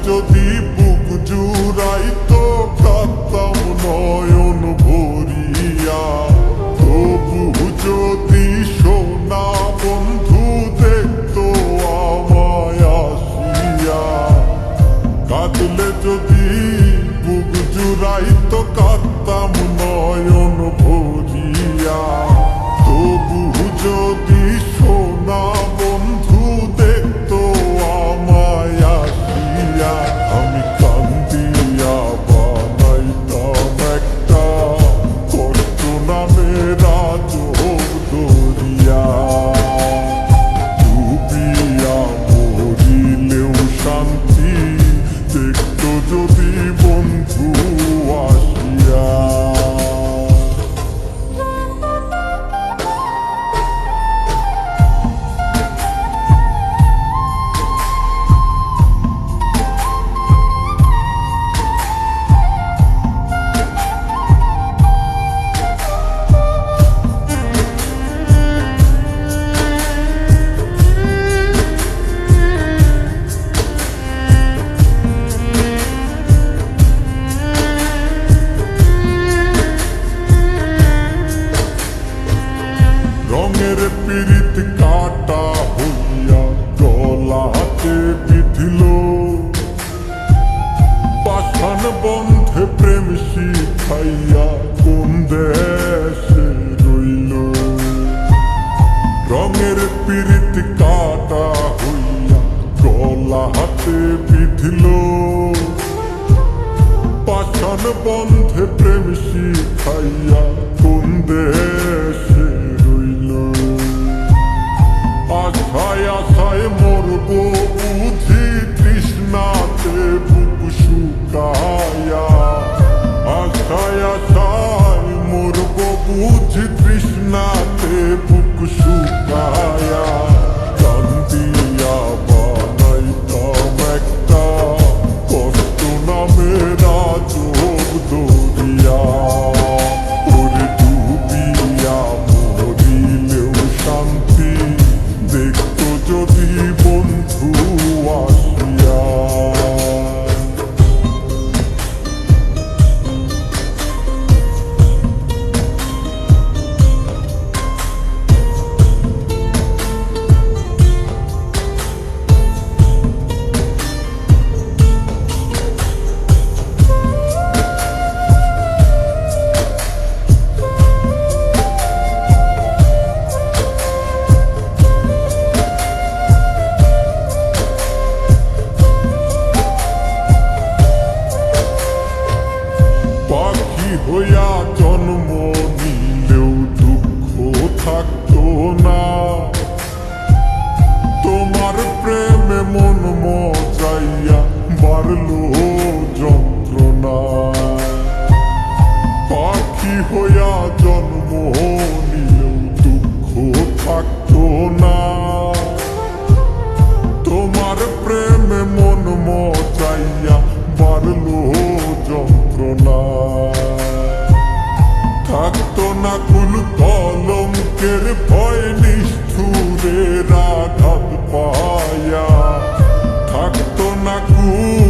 যদি বুক জুড়াইতো কাঁদতাম নয়ন ভরিয়া। তবু যদি সোনা বন্ধু দেখতো আমায় আসিয়া। কাঁদলে যদি বুক জুড়াইতো কাঁদতাম নয়ন ভরিয়া। তবু যদি সোনা বন্ধু দেখতো আমায় আসিয়া। আমি কান্দিয়া বানাইতাম একটা কষ্ট নামের আজব দরিয়া। ডুবিয়া মরিলেও শান্তি দেখতো যদি বন্ধু আসিয়া। রঙের পীড়িত কাটা হইয়া গলাতে বিধিল। পাষাণ বন্ধে প্রেম শিখাইয়া কোন দেশে রইল। রঙের পীড়িত কাটা হইয়া গলাতে বিধিল। পাষাণ বন্ধে প্রেম শিখাইয়া কোন দেশে রইল। আশায় আশায় মরব বুঝি তৃষ্ণাতে বুক শুকায়া। আশায় আশায় মরব বুঝি তৃষ্ণাতে বুক শুকায়া। কান্দিয়া বানাইতাম একটা কষ্ট নামের আজব দরিয়া। ওরে ডুবিয়া মরিলেও শান্তি দেখতো যদি বন্ধু আসিয়া। পাখি হইয়া জন্ম নিলেও দুঃখ থাকতো না। তোমার প্রেমে মন মজাইয়া বাড়লো যন্ত্রণা। পাখি হইয়া জন্ম নিলেও দুঃখ থাকতো না। তোমার প্রেমে মন মজাইয়া বাড়লো যন্ত্রণা। থাকতো না কুল কলঙ্কের ভয় নিষ্ঠুরের আঘাত পায়া। থাকতো না কুল